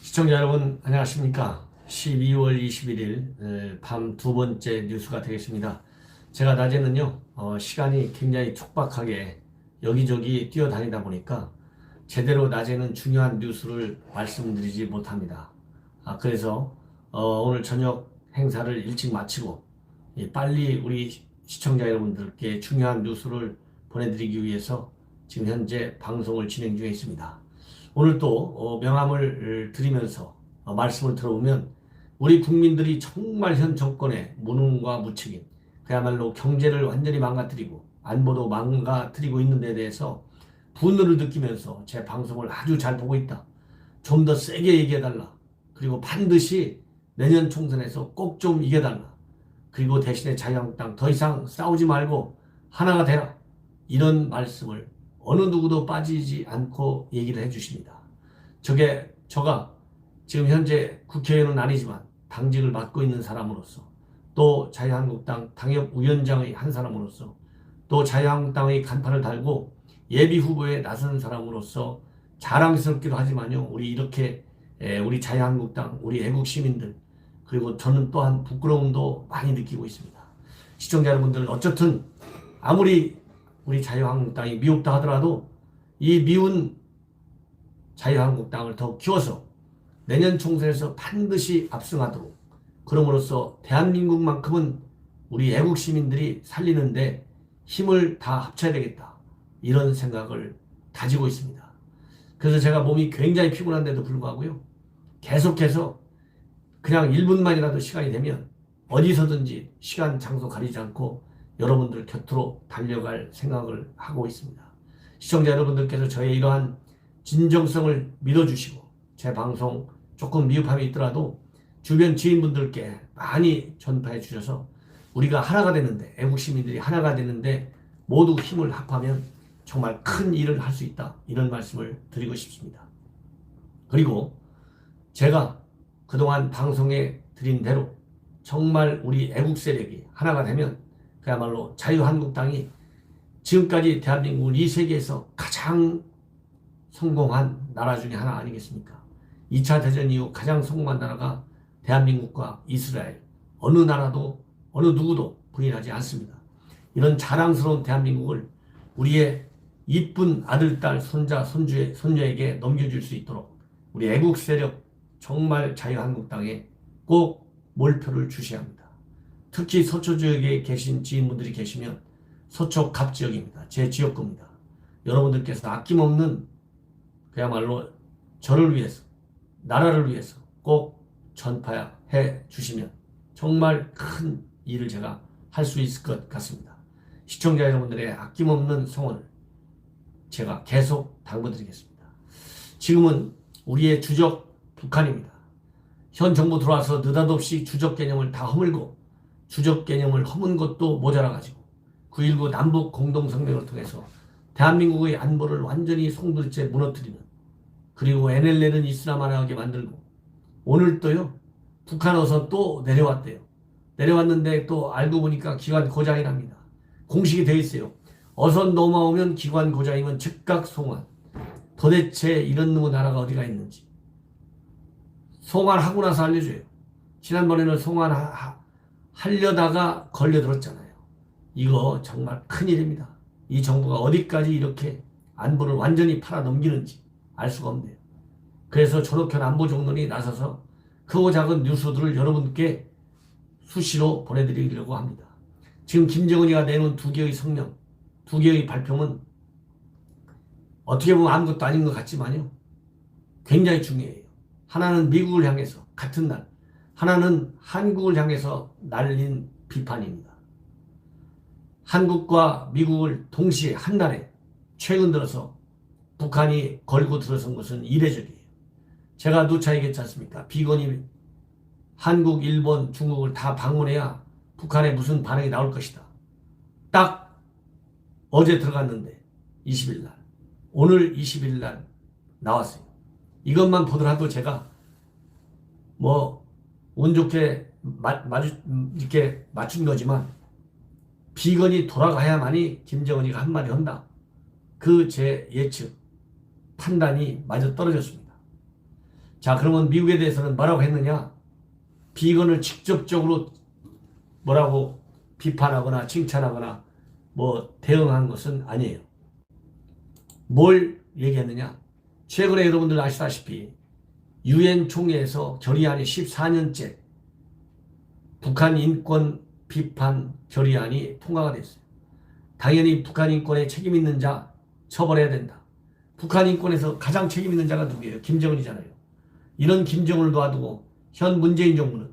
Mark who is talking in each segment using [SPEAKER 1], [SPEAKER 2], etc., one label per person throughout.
[SPEAKER 1] 시청자 여러분 안녕하십니까. 12월 21일 밤 두 번째 뉴스가 되겠습니다. 제가 낮에는요 시간이 굉장히 촉박하게 여기저기 뛰어다니다 보니까 제대로 낮에는 중요한 뉴스를 말씀드리지 못합니다. 그래서 오늘 저녁 행사를 일찍 마치고 빨리 우리 시청자 여러분들께 중요한 뉴스를 보내드리기 위해서 지금 현재 방송을 진행 중에 있습니다. 오늘 또 명함을 드리면서 말씀을 들어보면 우리 국민들이 정말 현 정권의 무능과 무책임, 그야말로 경제를 완전히 망가뜨리고 안보도 망가뜨리고 있는 데 대해서 분노를 느끼면서 제 방송을 아주 잘 보고 있다. 좀 더 세게 얘기해달라. 그리고 반드시 내년 총선에서 꼭 좀 이겨달라. 그리고 대신에 자유한국당 더 이상 싸우지 말고 하나가 되라. 이런 말씀을 어느 누구도 빠지지 않고 얘기를 해주십니다. 저가 지금 현재 국회의원은 아니지만 당직을 맡고 있는 사람으로서, 또 자유한국당 당협위원장의 한 사람으로서, 또 자유한국당의 간판을 달고 예비후보에 나서는 사람으로서 자랑스럽기도 하지만요, 우리 자유한국당, 우리 애국시민들, 그리고 저는 또한 부끄러움도 많이 느끼고 있습니다. 시청자 여러분들, 어쨌든 아무리 우리 자유한국당이 미웠다 하더라도 이 미운 자유한국당을 더 키워서 내년 총선에서 반드시 압승하도록, 그럼으로써 대한민국만큼은 우리 애국 시민들이 살리는데 힘을 다 합쳐야 되겠다, 이런 생각을 가지고 있습니다. 그래서 제가 몸이 굉장히 피곤한데도 불구하고요, 계속해서 그냥 1분만이라도 시간이 되면 어디서든지 시간 장소 가리지 않고 여러분들 곁으로 달려갈 생각을 하고 있습니다. 시청자 여러분들께서 저의 이러한 진정성을 믿어주시고 제 방송 조금 미흡함이 있더라도 주변 지인분들께 많이 전파해 주셔서 우리가 하나가 되는데, 애국시민들이 하나가 되는데 모두 힘을 합하면 정말 큰 일을 할 수 있다, 이런 말씀을 드리고 싶습니다. 그리고 제가 그동안 방송에 드린 대로 정말 우리 애국 세력이 하나가 되면 그야말로 자유한국당이 지금까지 대한민국을 이 세계에서 가장 성공한 나라 중에 하나 아니겠습니까? 2차 대전 이후 가장 성공한 나라가 대한민국과 이스라엘, 어느 나라도 어느 누구도 부인하지 않습니다. 이런 자랑스러운 대한민국을 우리의 이쁜 아들, 딸, 손자, 손녀에게 넘겨줄 수 있도록 우리 애국 세력 정말 자유한국당에 꼭 몰표를 주셔야 합니다. 특히 서초 지역에 계신 지인분들이 계시면, 서초 갑 지역입니다. 제 지역구입니다. 여러분들께서 아낌없는 그야말로 저를 위해서, 나라를 위해서 꼭 전파해 주시면 정말 큰 일을 제가 할 수 있을 것 같습니다. 시청자 여러분들의 아낌없는 성원을 제가 계속 당부드리겠습니다. 지금은 우리의 주적 북한입니다. 현 정부 들어와서 느닷없이 주적 개념을 다 허물고, 주적 개념을 허문 것도 모자라가지고 9.19 남북 공동성명을 통해서 대한민국의 안보를 완전히 송두리째 무너뜨리는, 그리고 NLL은 이슬람화하게 만들고, 오늘 또요 북한 어선 또 내려왔대요. 내려왔는데 또 알고 보니까 기관 고장이랍니다. 공식이 되어 있어요. 어선 넘어오면 기관 고장이면 즉각 송환. 도대체 이런 놈의 나라가 어디가 있는지. 송환하고 나서 알려줘요. 지난번에는 송환하려다가 걸려들었잖아요. 이거 정말 큰일입니다. 이 정부가 어디까지 이렇게 안보를 완전히 팔아넘기는지 알 수가 없네요. 그래서 조덕현 안보정론이 나서서 크고 작은 뉴스들을 여러분께 수시로 보내드리려고 합니다. 지금 김정은이가 내놓은 두 개의 성명, 두 개의 발표는 어떻게 보면 아무것도 아닌 것 같지만요, 굉장히 중요해요. 하나는 미국을 향해서 같은 날, 하나는 한국을 향해서 날린 비판입니다. 한국과 미국을 동시에 한날에 최근 들어서 북한이 걸고 들어선 것은 이례적이에요. 제가 누차 얘기했지 않습니까? 비건이 한국, 일본, 중국을 다 방문해야 북한에 무슨 반응이 나올 것이다. 딱 어제 들어갔는데 20일 날, 오늘 20일 날 나왔어요. 이것만 보더라도 제가 운 좋게 이렇게 맞춘 거지만 비건이 돌아가야만이 김정은이가 한마디 한다. 그 제 예측, 판단이 마저 떨어졌습니다. 자, 그러면 미국에 대해서는 뭐라고 했느냐? 비건을 직접적으로 뭐라고 비판하거나 칭찬하거나 뭐 대응한 것은 아니에요. 뭘 얘기했느냐? 최근에 여러분들 아시다시피 유엔 총회에서 결의안이 14년째 북한 인권 비판 결의안이 통과가 됐어요. 당연히 북한 인권에 책임 있는 자 처벌해야 된다. 북한 인권에서 가장 책임 있는 자가 누구예요? 김정은이잖아요. 이런 김정은을 놔두고 현 문재인 정부는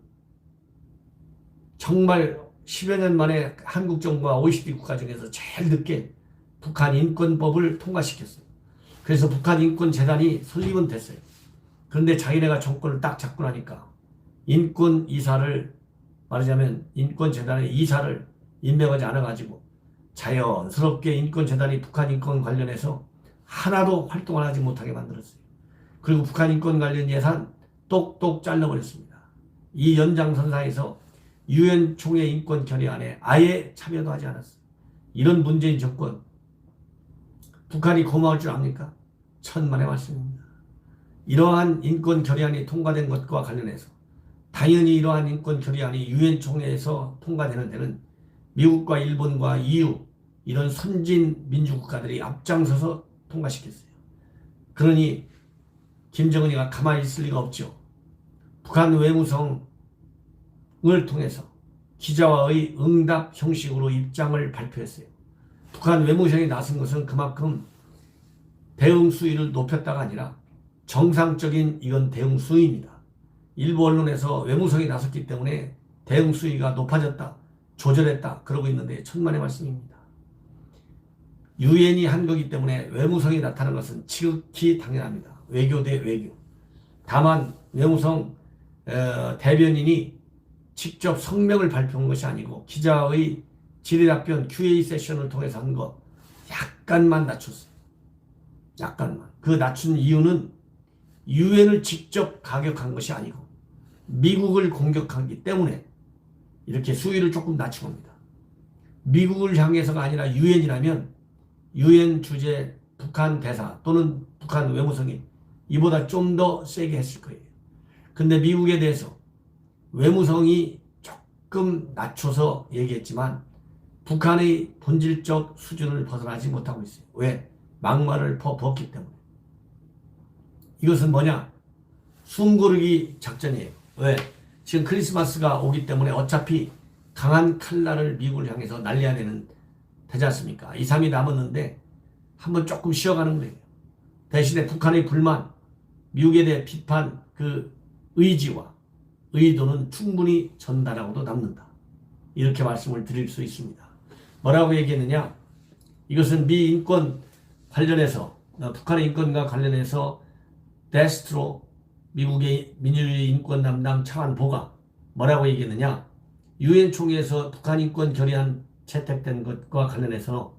[SPEAKER 1] 정말 10여 년 만에 한국 정부와 OECD 국가 중에서 제일 늦게 북한 인권법을 통과시켰어요. 그래서 북한 인권재단이 설립은 됐어요. 그런데 자기네가 정권을 딱 잡고 나니까 인권 이사를 말하자면 인권재단의 이사를 임명하지 않아가지고 자연스럽게 인권재단이 북한 인권 관련해서 하나도 활동을 하지 못하게 만들었어요. 그리고 북한 인권 관련 예산 똑똑 잘라버렸습니다. 이 연장선상에서 유엔 총회 인권 결의안에 아예 참여도 하지 않았어요. 이런 문재인 정권 북한이 고마울 줄 압니까? 천만의 말씀입니다. 이러한 인권 결의안이 통과된 것과 관련해서 당연히 이러한 인권 결의안이 유엔 총회에서 통과되는 데는 미국과 일본과 EU 이런 선진 민주국가들이 앞장서서 통과시켰어요. 그러니 김정은이가 가만히 있을 리가 없죠. 북한 외무성을 통해서 기자와의 응답 형식으로 입장을 발표했어요. 북한 외무성이 나선 것은 그만큼 대응 수위를 높였다가 아니라 정상적인 이건 대응 수위입니다. 일부 언론에서 외무성이 나섰기 때문에 대응 수위가 높아졌다, 조절했다 그러고 있는데 천만의 말씀입니다. 유엔이 한 거기 때문에 외무성이 나타난 것은 지극히 당연합니다. 외교 대 외교. 다만 외무성 대변인이 직접 성명을 발표한 것이 아니고 기자의 질의답변 QA 세션을 통해서 한 거 약간만 낮췄어요. 약간만. 그 낮춘 이유는 유엔을 직접 가격한 것이 아니고 미국을 공격하기 때문에 이렇게 수위를 조금 낮춘 겁니다. 미국을 향해서가 아니라 유엔이라면 유엔 주재 북한 대사 또는 북한 외무성이 이보다 좀 더 세게 했을 거예요. 근데 미국에 대해서 외무성이 조금 낮춰서 얘기했지만 북한의 본질적 수준을 벗어나지 못하고 있어요. 왜? 막말을 벗기 때문에. 이것은 뭐냐? 숨고르기 작전이에요. 왜? 지금 크리스마스가 오기 때문에 어차피 강한 칼날을 미국을 향해서 날려야 되지 않습니까? 2, 3일 남았는데 한번 조금 쉬어가는 거예요. 대신에 북한의 불만, 미국에 대해 비판 그 의지와 의도는 충분히 전달하고도 남는다. 이렇게 말씀을 드릴 수 있습니다. 뭐라고 얘기했느냐? 이것은 미 인권 관련해서 북한의 인권과 관련해서 데스트로 미국의 민주주의 인권 담당 차관보가 뭐라고 얘기했느냐? 유엔 총회에서 북한 인권 결의안 채택된 것과 관련해서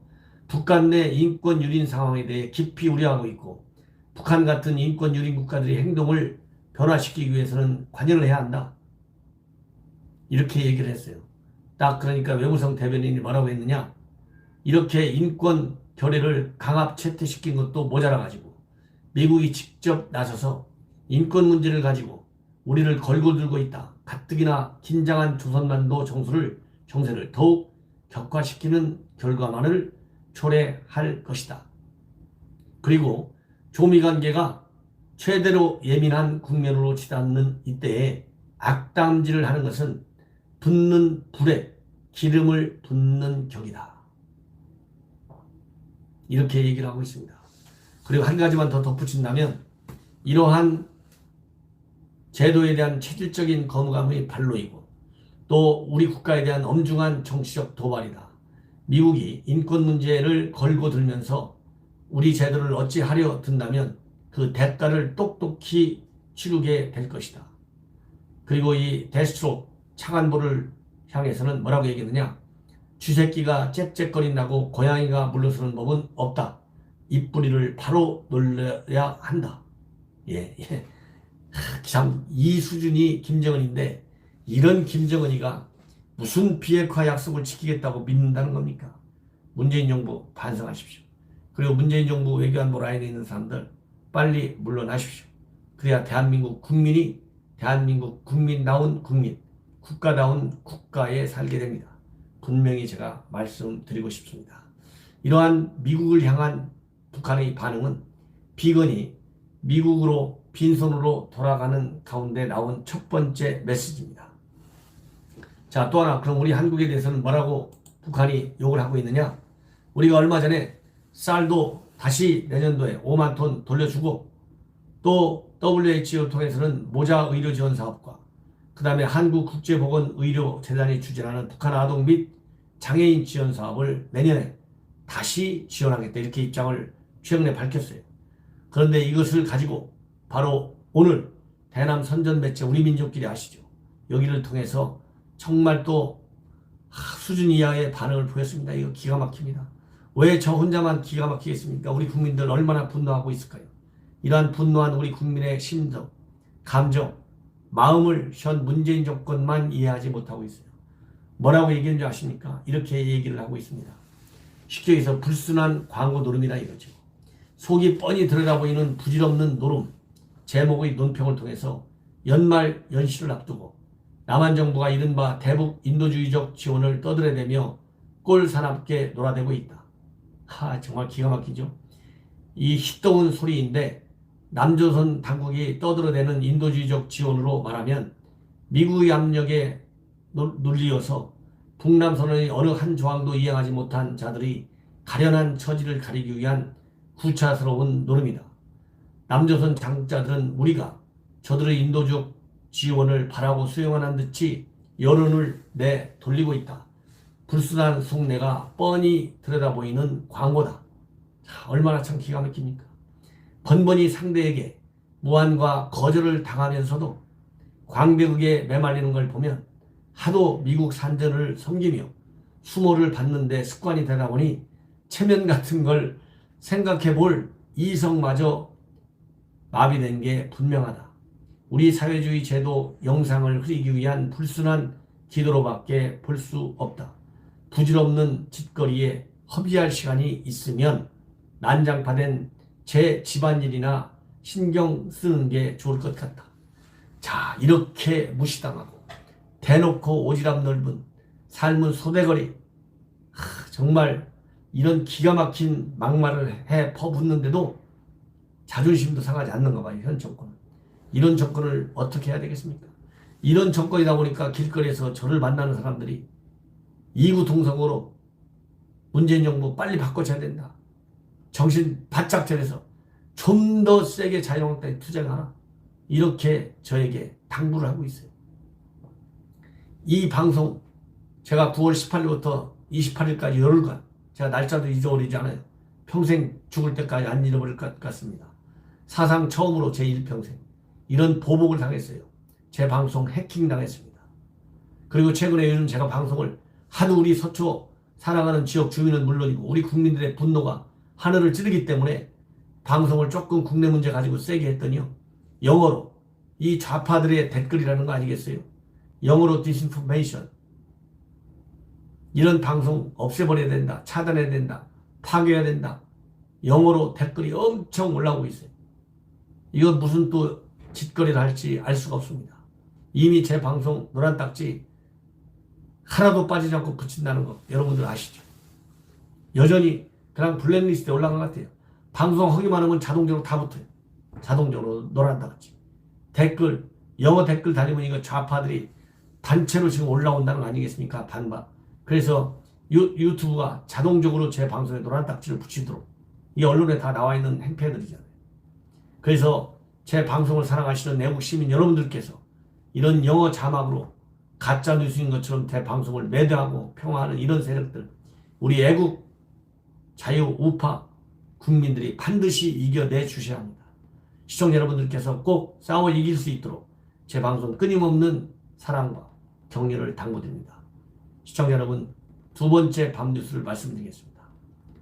[SPEAKER 1] 북한 내 인권 유린 상황에 대해 깊이 우려하고 있고 북한 같은 인권 유린 국가들의 행동을 변화시키기 위해서는 관여를 해야 한다. 이렇게 얘기를 했어요. 딱 그러니까 외무성 대변인이 뭐라고 했느냐? 이렇게 인권 결의를 강압 채택시킨 것도 모자라가지고 미국이 직접 나서서 인권 문제를 가지고 우리를 걸고 들고 있다. 가뜩이나 긴장한 조선반도 정세를 더욱 격화시키는 결과만을 초래할 것이다. 그리고 조미관계가 최대로 예민한 국면으로 치닫는 이때에 악담질을 하는 것은 붙는 불에 기름을 붓는 격이다. 이렇게 얘기를 하고 있습니다. 그리고 한 가지만 더 덧붙인다면 이러한 제도에 대한 체질적인 거부감의 발로이고 또 우리 국가에 대한 엄중한 정치적 도발이다. 미국이 인권 문제를 걸고 들면서 우리 제도를 어찌하려 든다면 그 대가를 똑똑히 치르게 될 것이다. 그리고 이 데스트로 차관보를 향해서는 뭐라고 얘기했느냐? 쥐새끼가 짹짹거린다고 고양이가 물러서는 법은 없다. 입뿌리를 바로 놀려야 한다. 예. 참 이 수준이 김정은인데 이런 김정은이가 무슨 비핵화 약속을 지키겠다고 믿는다는 겁니까? 문재인 정부 반성하십시오. 그리고 문재인 정부 외교안보 라인에 있는 사람들 빨리 물러나십시오. 그래야 대한민국 국민이 대한민국 국민다운 국민, 국가다운 국가에 살게 됩니다. 분명히 제가 말씀드리고 싶습니다. 이러한 미국을 향한 북한의 반응은 비건이 미국으로 빈손으로 돌아가는 가운데 나온 첫 번째 메시지입니다. 자, 또 하나, 그럼 우리 한국에 대해서는 뭐라고 북한이 욕을 하고 있느냐? 우리가 얼마 전에 쌀도 다시 내년도에 5만 톤 돌려주고, 또 WHO 통해서는 모자 의료 지원 사업과 그 다음에 한국국제보건의료재단이 추진하는 북한 아동 및 장애인 지원 사업을 내년에 다시 지원하겠다, 이렇게 입장을 최근에 밝혔어요. 그런데 이것을 가지고 바로 오늘 대남 선전 매체 우리민족끼리 아시죠? 여기를 통해서 정말 또 수준 이하의 반응을 보였습니다. 이거 기가 막힙니다. 왜 저 혼자만 기가 막히겠습니까? 우리 국민들 얼마나 분노하고 있을까요? 이러한 분노한 우리 국민의 심정, 감정, 마음을 현 문재인 정권만 이해하지 못하고 있어요. 뭐라고 얘기했는지 아십니까? 이렇게 얘기를 하고 있습니다. 쉽게 해서 불순한 광고 노름이다 이거죠. 속이 뻔히 들여다보이는 부질없는 노름, 제목의 논평을 통해서 연말 연시를 앞두고 남한 정부가 이른바 대북 인도주의적 지원을 떠들어대며 꼴사납게 놀아대고 있다. 정말 기가 막히죠. 이 희떠운 소리인데 남조선 당국이 떠들어대는 인도주의적 지원으로 말하면 미국의 압력에 눌리어서 북남선언의 어느 한 조항도 이행하지 못한 자들이 가련한 처지를 가리기 위한 구차스러운 노름이다. 남조선 당국자들은 우리가 저들의 인도적 지원을 바라고 수용하는 듯이 여론을 내돌리고 있다. 불순한 속내가 뻔히 들여다보이는 광고다. 얼마나 참 기가 막힙니까? 번번이 상대에게 무한과 거절을 당하면서도 광배극에 매말리는 걸 보면 하도 미국 산전을 섬기며 수모를 받는데 습관이 되다 보니 체면 같은 걸 생각해 볼 이성마저 마비된 게 분명하다. 우리 사회주의 제도 영상을 흐리기 위한 불순한 기도로밖에 볼 수 없다. 부질없는 짓거리에 허비할 시간이 있으면 난장파된 제 집안일이나 신경 쓰는 게 좋을 것 같다. 자, 이렇게 무시당하고 대놓고 오지랖 넓은 삶은 소대거리, 정말 이런 기가 막힌 막말을 해 퍼붓는데도 자존심도 상하지 않는가 봐요. 현 정권은. 이런 정권을 어떻게 해야 되겠습니까? 이런 정권이다 보니까 길거리에서 저를 만나는 사람들이 이구동성으로 문재인 정부 빨리 바꿔줘야 된다. 정신 바짝 차려서 좀 더 세게 자유한국당에 투쟁하라. 이렇게 저에게 당부를 하고 있어요. 이 방송 제가 9월 18일부터 28일까지 열흘간, 제가 날짜도 잊어버리지 않아요. 평생 죽을 때까지 안 잃어버릴 것 같습니다. 사상 처음으로 제 일평생 이런 보복을 당했어요. 제 방송 해킹 당했습니다. 그리고 최근에 요즘 제가 방송을 하도 우리 서초 사랑하는 지역 주민은 물론이고 우리 국민들의 분노가 하늘을 찌르기 때문에 방송을 조금 국내 문제 가지고 세게 했더니요, 영어로 이 좌파들의 댓글이라는 거 아니겠어요? 영어로 디스인포메이션, 이런 방송 없애버려야 된다, 차단해야 된다, 파괴해야 된다, 영어로 댓글이 엄청 올라오고 있어요. 이건 무슨 또 짓거리를 할지 알 수가 없습니다. 이미 제 방송 노란 딱지 하나도 빠지지 않고 붙인다는 거 여러분들 아시죠? 여전히 그냥 블랙리스트에 올라간 것 같아요. 방송하기만 하면 자동적으로 다 붙어요. 자동적으로 노란 딱지. 댓글, 영어 댓글 달리면 이거 좌파들이 단체로 지금 올라온다는 거 아니겠습니까? 반박. 그래서 유튜브가 자동적으로 제 방송에 노란 딱지를 붙이도록, 이 언론에 다 나와 있는 행패들이잖아요. 그래서 제 방송을 사랑하시는 내국 시민 여러분들께서 이런 영어 자막으로 가짜 뉴스인 것처럼 제 방송을 매도하고 평화하는 이런 세력들, 우리 애국 자유 우파 국민들이 반드시 이겨내 주셔야 합니다. 시청자 여러분들께서 꼭 싸워 이길 수 있도록 제 방송 끊임없는 사랑과 격려를 당부드립니다. 시청자 여러분, 두 번째 밤 뉴스를 말씀드리겠습니다.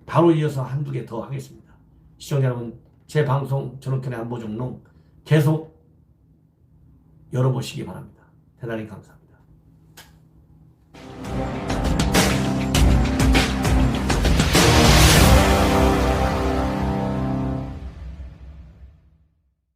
[SPEAKER 1] 바로 이어서 한두 개 더 하겠습니다. 시청자 여러분, 제 방송 전옥현의 안보정론 계속 열어보시기 바랍니다. 대단히 감사합니다.